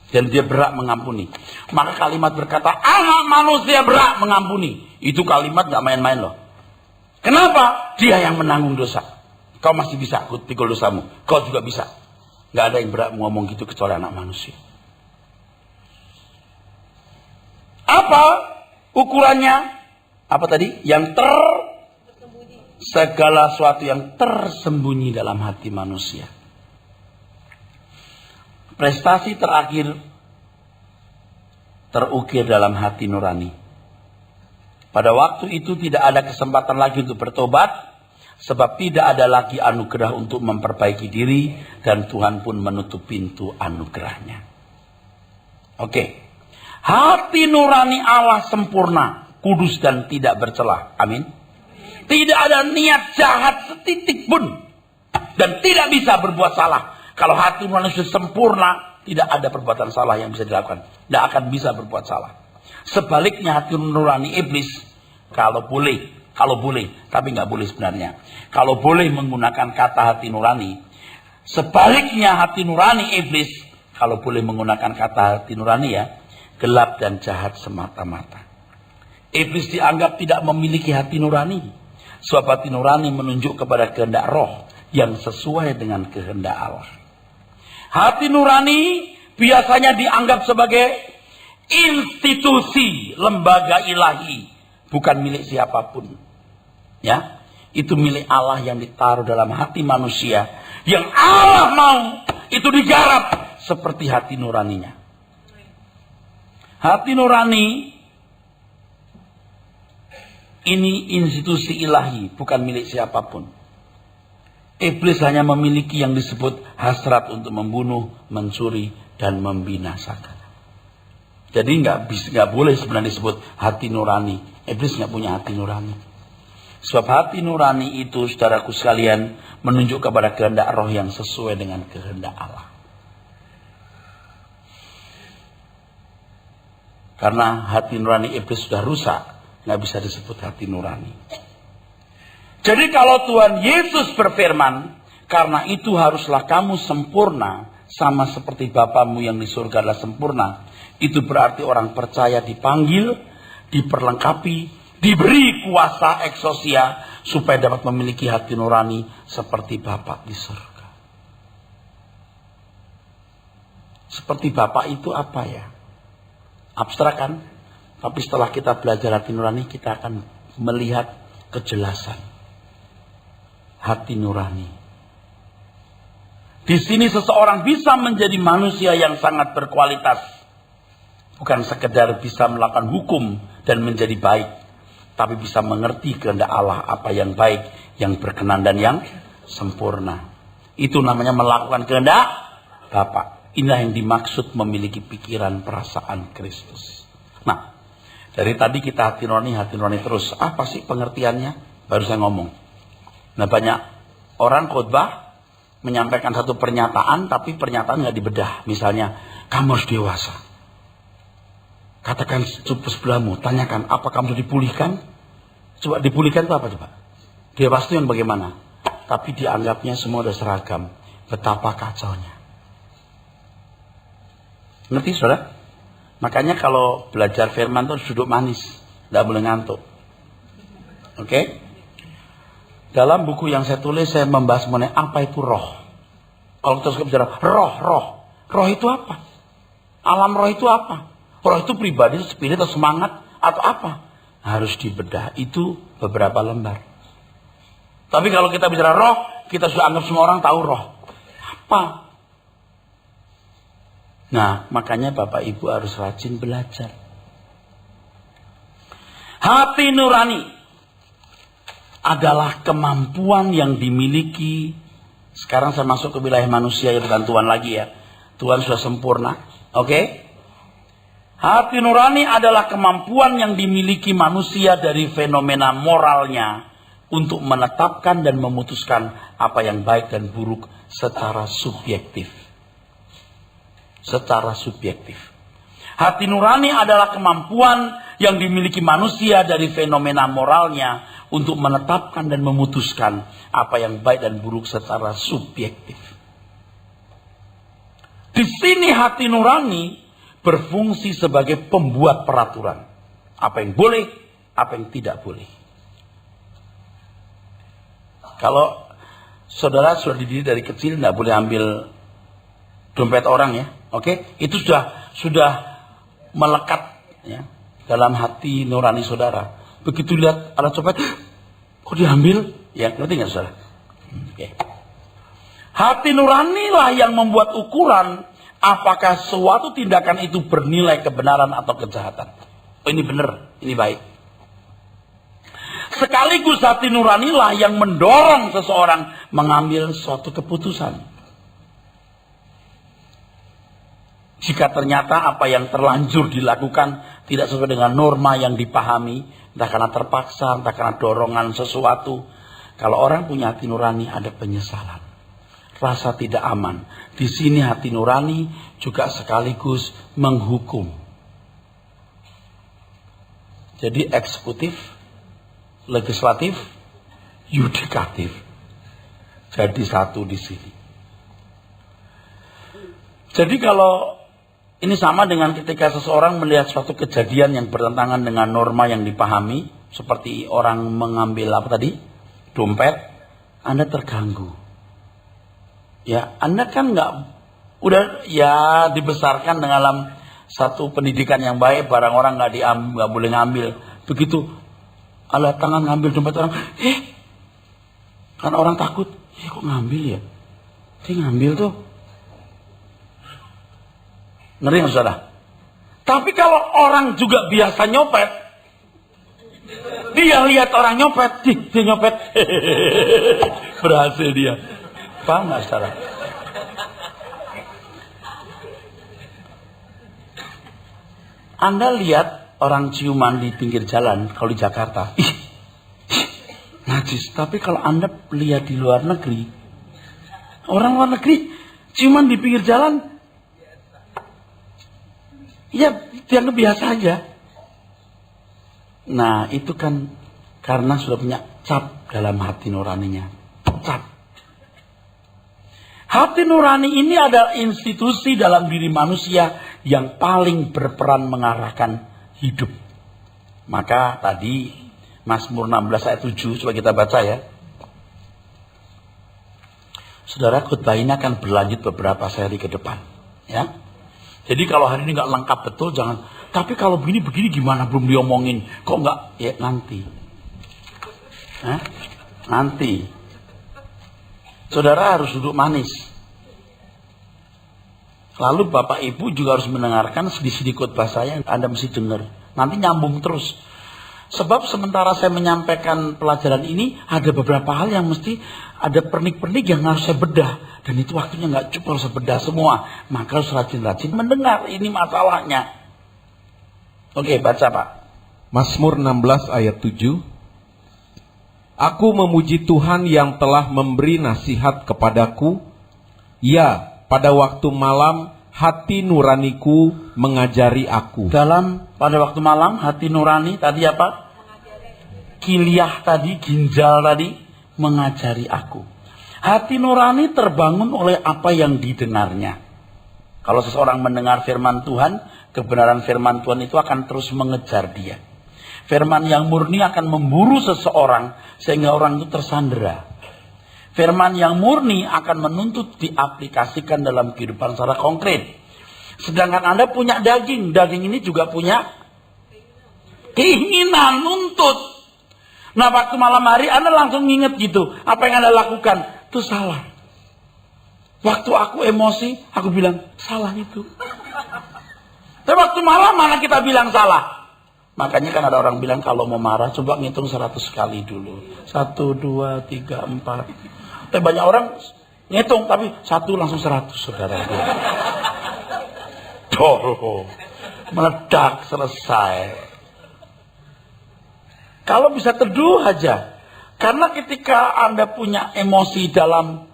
Dan dia berhak mengampuni. Maka kalimat berkata, anak manusia berhak mengampuni. Itu kalimat gak main-main loh. Kenapa? Dia yang menanggung dosa. Kau masih bisa pikul dosamu. Kau juga bisa. Gak ada yang berhak ngomong gitu kecuali anak manusia. Apa ukurannya? Apa tadi? Segala sesuatu yang tersembunyi dalam hati manusia. Prestasi terakhir terukir dalam hati nurani. Pada waktu itu tidak ada kesempatan lagi untuk bertobat, sebab tidak ada lagi anugerah untuk memperbaiki diri, dan Tuhan pun menutup pintu anugerahnya. Oke. Hati nurani Allah sempurna, kudus dan tidak bercelah. Amin. Tidak ada niat jahat setitik pun, dan tidak bisa berbuat salah. Kalau hati nurani sudah sempurna, tidak ada perbuatan salah yang bisa dilakukan. Tidak akan bisa berbuat salah. Sebaliknya hati nurani iblis, kalau boleh, tapi nggak boleh sebenarnya. Kalau boleh menggunakan kata hati nurani, sebaliknya hati nurani iblis, kalau boleh menggunakan kata hati nurani ya, gelap dan jahat semata-mata. Iblis dianggap tidak memiliki hati nurani, sebab hati nurani menunjuk kepada kehendak roh yang sesuai dengan kehendak Allah. Hati nurani biasanya dianggap sebagai institusi lembaga ilahi, bukan milik siapapun. Ya, itu milik Allah yang ditaruh dalam hati manusia, yang Allah mau itu digarap seperti hati nuraninya. Hati nurani ini institusi ilahi, bukan milik siapapun. Iblis hanya memiliki yang disebut hasrat untuk membunuh, mencuri, dan membinasakan. Jadi nggak boleh sebenarnya disebut hati nurani. Iblis nggak punya hati nurani. Sebab hati nurani itu, saudaraku sekalian, menunjuk kepada kehendak roh yang sesuai dengan kehendak Allah. Karena hati nurani iblis sudah rusak, nggak bisa disebut hati nurani. Jadi kalau Tuhan Yesus berfirman, karena itu haruslah kamu sempurna, sama seperti Bapamu yang di surga adalah sempurna. Itu berarti orang percaya dipanggil, diperlengkapi, diberi kuasa eksosia, supaya dapat memiliki hati nurani seperti Bapa di surga. Seperti Bapa itu apa ya? Abstrak kan? Tapi setelah kita belajar hati nurani, kita akan melihat kejelasan hati nurani. Di sini seseorang bisa menjadi manusia yang sangat berkualitas. Bukan sekedar bisa melakukan hukum dan menjadi baik, tapi bisa mengerti kehendak Allah, apa yang baik, yang berkenan dan yang sempurna. Itu namanya melakukan kehendak Bapa. Inilah yang dimaksud memiliki pikiran perasaan Kristus. Nah, dari tadi kita hati nurani terus. Apa sih pengertiannya? Baru saya ngomong. Nah, banyak orang khotbah menyampaikan satu pernyataan, tapi pernyataan nggak dibedah. Misalnya, kamu harus dewasa. Katakan sebelahmu, tanyakan, apa kamu sudah dipulihkan? Coba dipulihkan itu apa coba? Dewasa itu yang bagaimana? Tapi dianggapnya semua sudah seragam. Betapa kacaunya. Ngerti saudara? Makanya kalau belajar firman itu harus duduk manis, tidak boleh ngantuk. Oke? Dalam buku yang saya tulis, saya membahas mengenai apa itu roh. Kalau kita suka bicara roh itu apa? Alam roh itu apa? Roh itu pribadi, spirit, atau semangat, atau apa? Harus dibedah. Itu beberapa lembar. Tapi kalau kita bicara roh, kita sudah anggap semua orang tahu roh. Apa? Nah, makanya Bapak Ibu harus rajin belajar. Hati nurani adalah kemampuan yang dimiliki. Sekarang saya masuk ke wilayah manusia, ya bukan Tuhan lagi ya. Tuhan sudah sempurna. Oke? Hati nurani adalah kemampuan yang dimiliki manusia dari fenomena moralnya untuk menetapkan dan memutuskan apa yang baik dan buruk secara subjektif. Secara subjektif. Hati nurani adalah kemampuan yang dimiliki manusia dari fenomena moralnya untuk menetapkan dan memutuskan apa yang baik dan buruk secara subjektif. Di sini hati nurani berfungsi sebagai pembuat peraturan. Apa yang boleh, apa yang tidak boleh. Kalau saudara sudah dididik dari kecil tidak boleh ambil dompet orang ya, oke? Itu sudah melekat ya dalam hati nurani saudara. Begitu lihat ada copet, kok diambil? Ya, ngerti nggak saudara? Oke. Hati nurani lah yang membuat ukuran apakah suatu tindakan itu bernilai kebenaran atau kejahatan. Oh, ini benar, ini baik. Sekaligus hati nurani lah yang mendorong seseorang mengambil suatu keputusan. Jika ternyata apa yang terlanjur dilakukan tidak sesuai dengan norma yang dipahami, entah karena terpaksa, entah karena dorongan sesuatu. Kalau orang punya hati nurani ada penyesalan, rasa tidak aman. Di sini hati nurani juga sekaligus menghukum. Jadi eksekutif, legislatif, yudikatif. Jadi satu di sini. Jadi kalau ini sama dengan ketika seseorang melihat suatu kejadian yang bertentangan dengan norma yang dipahami, seperti orang mengambil apa tadi, dompet, Anda terganggu. Ya, Anda kan udah ya dibesarkan dalam satu pendidikan yang baik, barang orang nggak boleh ngambil. Begitu alat tangan ngambil dompet orang, kan orang takut, kok ngambil ya? Dia ngambil tuh. Ngerti nggak saudara? Tapi kalau orang juga biasa nyopet, dia lihat orang nyopet, dia nyopet, berhasil dia. Paham nggak saudara? Anda lihat orang ciuman di pinggir jalan kalau di Jakarta, najis. Tapi kalau Anda lihat di luar negeri, orang luar negeri ciuman di pinggir jalan, ya dianggap biasa aja. Nah itu kan karena sudah punya cap dalam hati nuraninya. Cap. Hati nurani ini adalah institusi dalam diri manusia yang paling berperan mengarahkan hidup. Maka tadi Mazmur 16 ayat 7 coba kita baca ya. Saudara, khotbah ini akan berlanjut beberapa seri ke depan, ya. Jadi kalau hari ini nggak lengkap betul jangan. Tapi kalau begini gimana belum diomongin? Kok nggak? Ya nanti. Nanti. Saudara harus duduk manis. Lalu Bapak Ibu juga harus mendengarkan sedih-sedih khotbah saya. Anda mesti dengar. Nanti nyambung terus. Sebab sementara saya menyampaikan pelajaran ini, ada beberapa hal yang mesti ada pernik-pernik yang harus saya bedah. Dan itu waktunya nggak cukup harus saya bedah semua. Maka harus rajin-rajin mendengar. Ini masalahnya. Oke, baca Pak. Mazmur 16 ayat 7. Aku memuji Tuhan yang telah memberi nasihat kepadaku. Ya, pada waktu malam hati nuraniku mengajari aku. Pada waktu malam hati nurani tadi apa? Kiliah tadi, ginjal tadi mengajari aku. Hati nurani terbangun oleh apa yang didengarnya. Kalau seseorang mendengar firman Tuhan, kebenaran firman Tuhan itu akan terus mengejar dia. Firman yang murni akan memburu seseorang sehingga orang itu tersandera. Firman yang murni akan menuntut diaplikasikan dalam kehidupan secara konkret. Sedangkan Anda punya daging. Daging ini juga punya keinginan, nuntut. Nah waktu malam hari Anda langsung nginget gitu. Apa yang Anda lakukan? Itu salah. Waktu aku emosi, aku bilang, salah itu. Tapi waktu malam mana kita bilang salah? Makanya kan ada orang bilang kalau mau marah, coba ngitung 100 kali dulu. 1, 2, 3, 4. Tapi banyak orang ngitung, tapi 1 langsung 100, saudara. Meledak, selesai. Kalau bisa teduh aja. Karena ketika Anda punya emosi dalam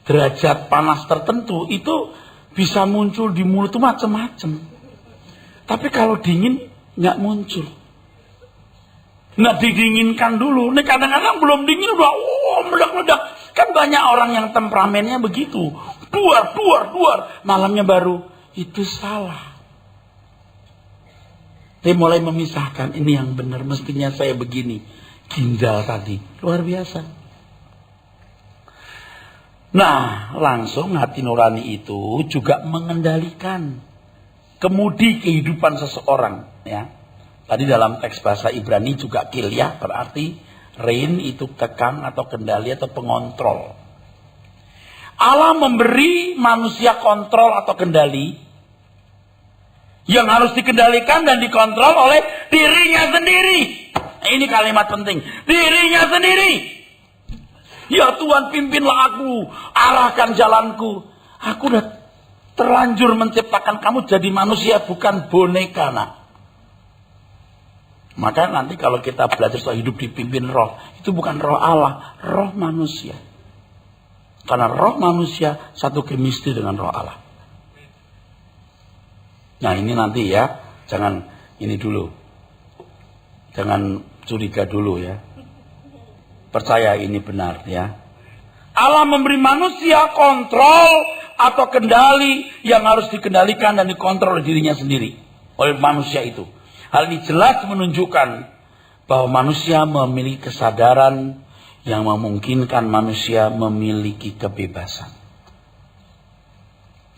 derajat panas tertentu, itu bisa muncul di mulut itu macam-macam. Tapi kalau dingin, nggak muncul. Nah, didinginkan dulu. Nih kadang-kadang belum dingin udah meledak-ledak. Kan banyak orang yang temperamennya begitu. Duar. Malamnya baru. Itu salah. Dia mulai memisahkan. Ini yang benar. Mestinya saya begini. Ginjal tadi. Luar biasa. Nah, langsung hati nurani itu juga mengendalikan kemudi kehidupan seseorang. Ya. Tadi dalam teks bahasa Ibrani juga kilyah berarti rein itu kekang atau kendali atau pengontrol. Allah memberi manusia kontrol atau kendali yang harus dikendalikan dan dikontrol oleh dirinya sendiri. Nah, ini kalimat penting. Dirinya sendiri. Ya Tuhan, pimpinlah aku, arahkan jalanku. Aku udah terlanjur menciptakan kamu jadi manusia, bukan boneka, nak. Maka nanti kalau kita belajar soal hidup dipimpin roh, itu bukan roh Allah, roh manusia. Karena roh manusia satu kemistri dengan roh Allah. Nah ini nanti ya, jangan ini dulu. Jangan curiga dulu ya. Percaya ini benar ya. Allah memberi manusia kontrol atau kendali yang harus dikendalikan dan dikontrol oleh dirinya sendiri. Oleh manusia itu. Hal ini jelas menunjukkan bahwa manusia memiliki kesadaran yang memungkinkan manusia memiliki kebebasan.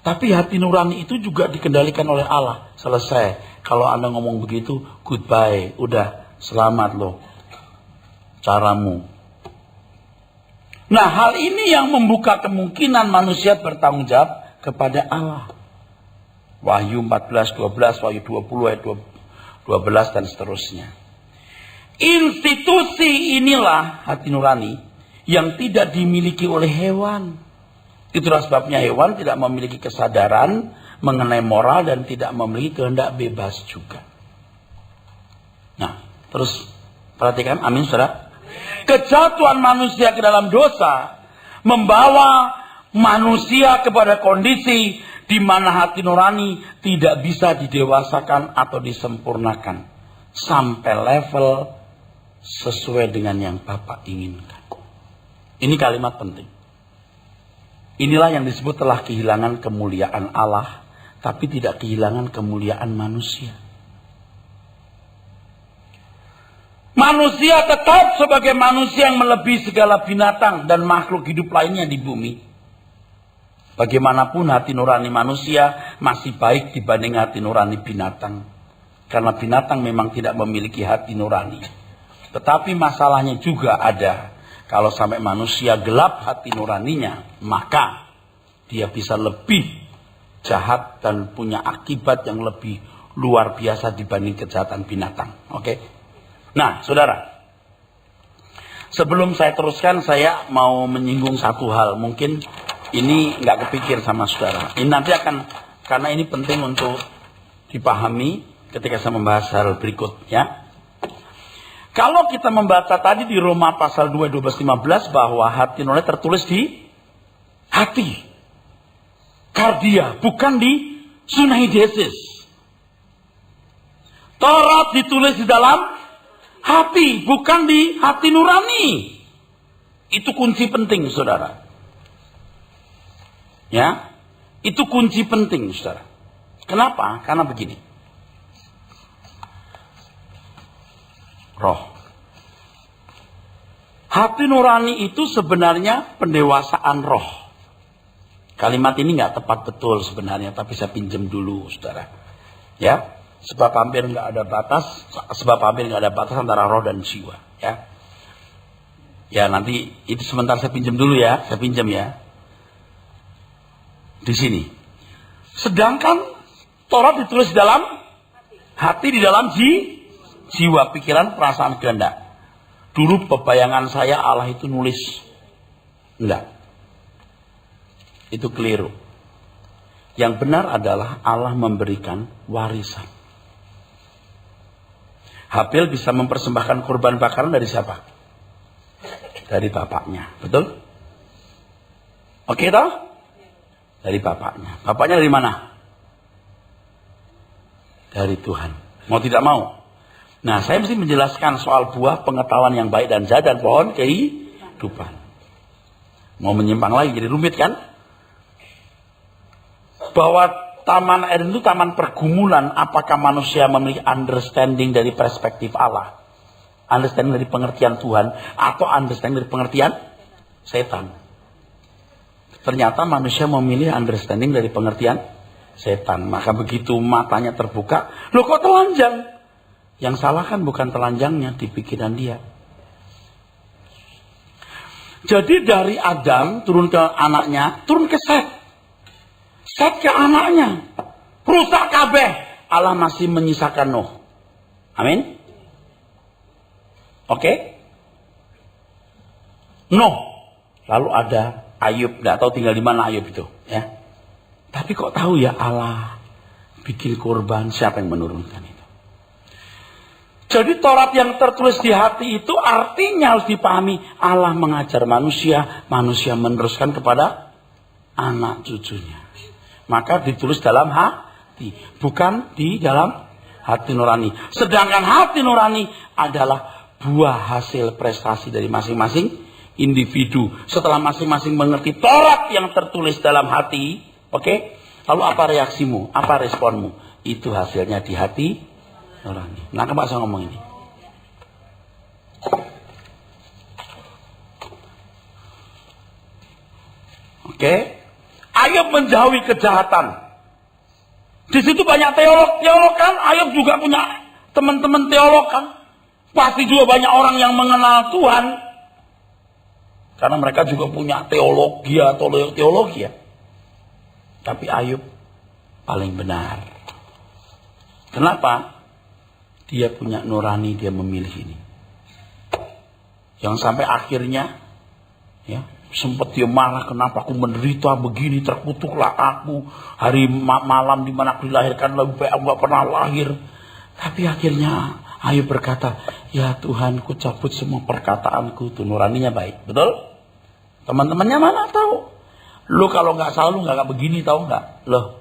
Tapi hati nurani itu juga dikendalikan oleh Allah. Selesai. Kalau Anda ngomong begitu, goodbye. Udah, selamat loh. Caramu. Nah, hal ini yang membuka kemungkinan manusia bertanggung jawab kepada Allah. Wahyu 14:12, Wahyu 20 ayat 12 dan seterusnya. Institusi inilah hati nurani yang tidak dimiliki oleh hewan. Itulah sebabnya hewan tidak memiliki kesadaran mengenai moral dan tidak memiliki kehendak bebas juga. Nah, terus perhatikan, amin saudara. Kejatuhan manusia ke dalam dosa membawa manusia kepada kondisi di mana hati nurani tidak bisa didewasakan atau disempurnakan sampai level sesuai dengan yang Bapa inginkan. Ini kalimat penting. Inilah yang disebut telah kehilangan kemuliaan Allah, tapi tidak kehilangan kemuliaan manusia. Manusia tetap sebagai manusia yang melebihi segala binatang dan makhluk hidup lainnya di bumi. Bagaimanapun hati nurani manusia masih baik dibanding hati nurani binatang. Karena binatang memang tidak memiliki hati nurani. Tetapi masalahnya juga ada. Kalau sampai manusia gelap hati nuraninya, maka dia bisa lebih jahat dan punya akibat yang lebih luar biasa dibanding kejahatan binatang. Oke? Nah, saudara, sebelum saya teruskan, saya mau menyinggung satu hal. Mungkin ini nggak kepikir sama saudara. Ini nanti akan, karena ini penting untuk dipahami ketika saya membahas hal berikut, ya. Kalau kita membaca tadi di Roma pasal 2, 12-15 bahwa hati nurani tertulis di hati. Kardia, bukan di sunaidesis. Taurat ditulis di dalam hati, bukan di hati nurani. Itu kunci penting, saudara. Ya, itu kunci penting, saudara. Kenapa? Karena begini. Roh. Hati nurani itu sebenarnya pendewasaan roh. Kalimat ini nggak tepat betul sebenarnya, tapi saya pinjam dulu, saudara. Ya. Sebab hampir nggak ada batas antara roh dan jiwa, ya. Ya nanti itu sebentar saya pinjam dulu ya, saya pinjam ya. Di sini. Sedangkan Taurat ditulis di dalam hati, di dalam jiwa, pikiran, perasaan, kehendak. Dulu pebayangan saya Allah itu nulis, enggak. Itu keliru. Yang benar adalah Allah memberikan warisan. Habil bisa mempersembahkan kurban bakaran dari siapa? Dari bapaknya, betul? Oke toh? Dari bapaknya. Bapaknya dari mana? Dari Tuhan. Mau tidak mau. Nah, saya mesti menjelaskan soal buah pengetahuan yang baik dan jahat dan pohon kehidupan. Mau menyimpang lagi jadi rumit kan? Bahwa Taman Eden itu taman pergumulan. Apakah manusia memiliki understanding dari perspektif Allah, understanding dari pengertian Tuhan, atau understanding dari pengertian setan? Ternyata manusia memilih understanding dari pengertian setan. Maka begitu matanya terbuka, loh kok telanjang? Yang salah kan bukan telanjangnya, di pikiran dia. Jadi dari Adam turun ke anaknya, turun ke Set. Set ke anaknya. Rusak kabeh. Allah masih menyisakan Nuh. Amin. Oke. Nuh. Lalu ada Ayub. Nggak tahu tinggal di mana Ayub itu. Ya. Tapi kok tahu ya Allah bikin korban, siapa yang menurunkan itu. Jadi Taurat yang tertulis di hati itu artinya harus dipahami. Allah mengajar manusia. Manusia meneruskan kepada anak cucunya. Maka ditulis dalam hati, bukan di dalam hati nurani. Sedangkan hati nurani adalah buah hasil prestasi dari masing-masing individu. Setelah masing-masing mengerti Taurat yang tertulis dalam hati, oke? Lalu apa reaksimu? Apa responmu? Itu hasilnya di hati nurani. Nah, coba saya ngomong ini. Oke? Ayub menjauhi kejahatan. Di situ banyak teolog kan. Ayub juga punya teman-teman teolog kan. Pasti juga banyak orang yang mengenal Tuhan. Karena mereka juga punya teologi atau teologi ya. Tapi Ayub paling benar. Kenapa? Dia punya nurani, dia memilih ini. Yang sampai akhirnya ya, sempat dia marah, kenapa aku menderita begini, terkutuklah aku. Hari malam di mana aku dilahirkan lebih baik aku gak pernah lahir. Tapi akhirnya Ayub berkata, ya Tuhan, ku cabut semua perkataanku. Itu nuraninya baik, betul? Teman-temannya mana tahu? Lu kalau gak salah lu gak begini, tahu gak? Loh.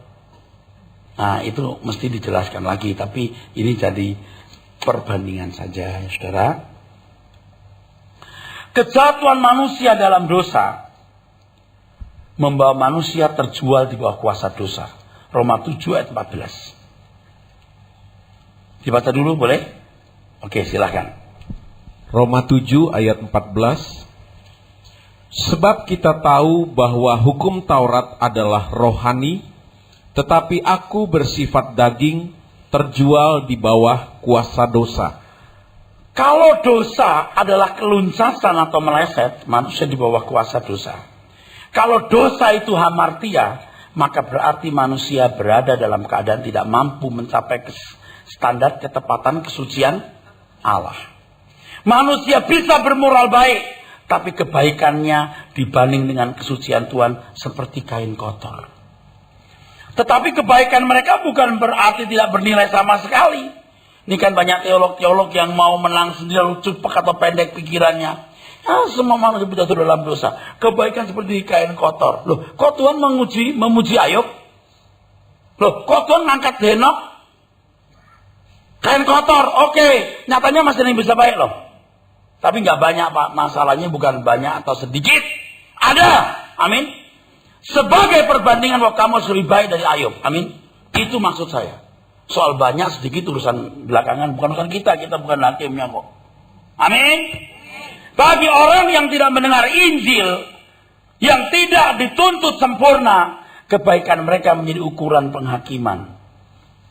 Nah itu mesti dijelaskan lagi. Tapi ini jadi perbandingan saja ya saudara. Kejatuhan manusia dalam dosa membawa manusia terjual di bawah kuasa dosa. Roma 7 ayat 14. Dibaca dulu boleh? Oke, silakan. Roma 7 ayat 14. Sebab kita tahu bahwa hukum Taurat adalah rohani, tetapi aku bersifat daging, terjual di bawah kuasa dosa. Kalau dosa adalah keluncasan atau meleset, manusia di bawah kuasa dosa. Kalau dosa itu hamartia, maka berarti manusia berada dalam keadaan tidak mampu mencapai standar ketepatan kesucian Allah. Manusia bisa bermoral baik, tapi kebaikannya dibanding dengan kesucian Tuhan seperti kain kotor. Tetapi kebaikan mereka bukan berarti tidak bernilai sama sekali. Ini kan banyak teolog-teolog yang mau menang sendiri lalu cepat atau pendek pikirannya. Ya, semua manusia jatuh dalam dosa. Kebaikan seperti kain kotor. Loh, kok Tuhan memuji Ayub? Loh, kok Tuhan ngangkat Henok? Kain kotor, oke. Nyatanya masih yang bisa baik loh. Tapi nggak banyak Pak. Masalahnya bukan banyak atau sedikit. Ada. Amin. Sebagai perbandingan bahwa kamu lebih baik dari Ayub. Amin. Itu maksud saya. Soal banyak sedikit urusan belakangan, bukan urusan kita bukan hakimnya kok. Amin. Bagi orang yang tidak mendengar Injil, yang tidak dituntut sempurna, kebaikan mereka menjadi ukuran penghakiman.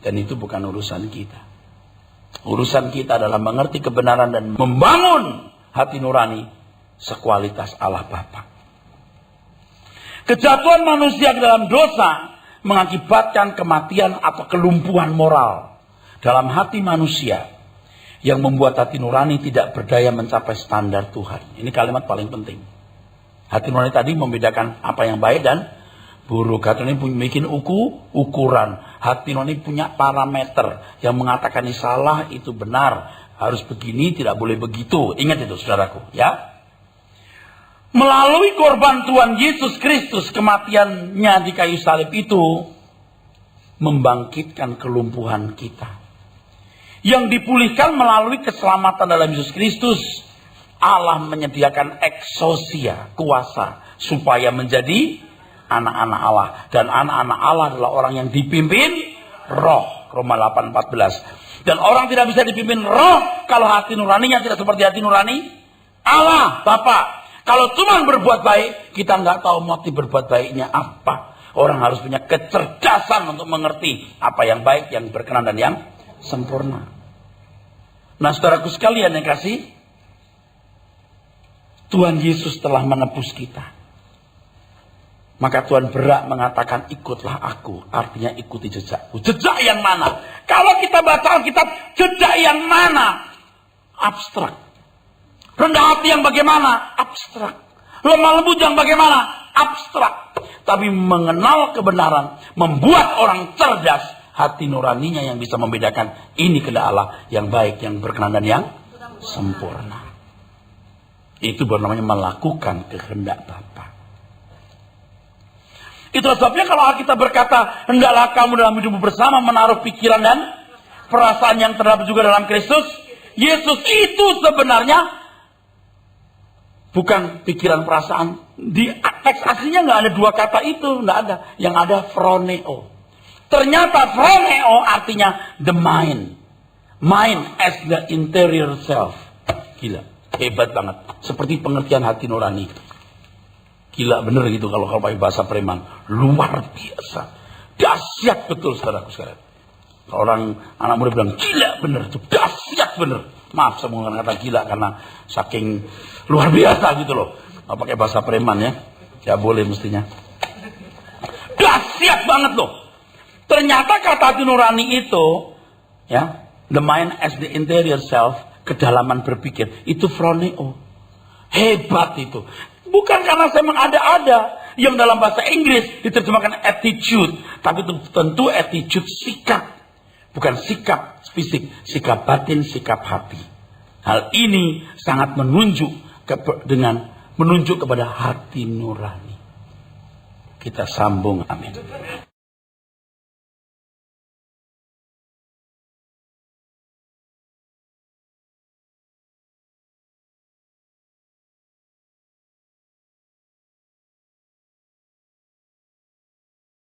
Dan itu bukan urusan kita. Urusan kita adalah mengerti kebenaran dan membangun hati nurani sekualitas Allah Bapa. Kejatuhan manusia ke dalam dosa mengakibatkan kematian atau kelumpuhan moral dalam hati manusia yang membuat hati nurani tidak berdaya mencapai standar Tuhan. Ini kalimat paling penting. Hati nurani tadi membedakan apa yang baik dan buruk. Hati nurani bikin ukuran. Hati nurani punya parameter yang mengatakan ini salah, itu benar, harus begini, tidak boleh begitu. Ingat itu saudaraku, ya. Melalui korban Tuhan Yesus Kristus, kematiannya di kayu salib itu membangkitkan kelumpuhan kita. yang dipulihkan melalui keselamatan dalam Yesus Kristus. Allah menyediakan eksosia, kuasa, supaya menjadi anak-anak Allah. Dan anak-anak Allah adalah orang yang dipimpin roh. Roma 8:14. Dan orang tidak bisa dipimpin roh kalau hati nuraninya tidak seperti hati nurani Allah, Bapa. Kalau cuma berbuat baik, kita nggak tahu motif berbuat baiknya apa. Orang harus punya kecerdasan untuk mengerti apa yang baik, yang berkenan, dan yang sempurna. Nah, saudaraku sekalian yang kasih, Tuhan Yesus telah menebus kita. Maka Tuhan berhak mengatakan, ikutlah aku. Artinya ikuti jejakku. Jejak yang mana? Kalau kita baca Alkitab, jejak yang mana? Abstrak. Rendah hati yang bagaimana? Abstrak. Lemah lembut yang bagaimana? Abstrak. Tapi mengenal kebenaran, membuat orang cerdas, hati nuraninya yang bisa membedakan ini kehendak Allah yang baik, yang berkenan, dan yang sempurna. Itu baru namanya melakukan kehendak Bapa. Itulah sebabnya kalau kita berkata, hendaklah kamu dalam hidupmu bersama menaruh pikiran dan perasaan yang terdapat juga dalam Kristus. Yesus itu sebenarnya bukan pikiran perasaan. Di teks aslinya nggak ada dua kata itu, nggak ada. Yang ada phroneo. Ternyata phroneo artinya the mind. Mind as the interior self. Gila, hebat banget. Seperti pengertian hati nurani. Gila bener gitu kalau pakai bahasa preman. Luar biasa. Dahsyat betul saudaraku sekalian. Kalau orang anak muda bilang gila bener itu, dahsyat bener. Maaf saya menggunakan kata gila karena saking luar biasa gitu loh. Nggak pakai bahasa preman ya. Ya boleh mestinya. Dahsyat banget loh. Ternyata kata hati nurani itu, ya, the mind as the interior self, kedalaman berpikir, itu phroneo. Hebat itu. Bukan karena saya mengada-ada. Yang dalam bahasa Inggris diterjemahkan attitude. Tapi itu tentu attitude sikap. Bukan sikap fisik. Sikap batin, sikap hati. Hal ini sangat menunjuk kepada hati nurani. Kita sambung, amin.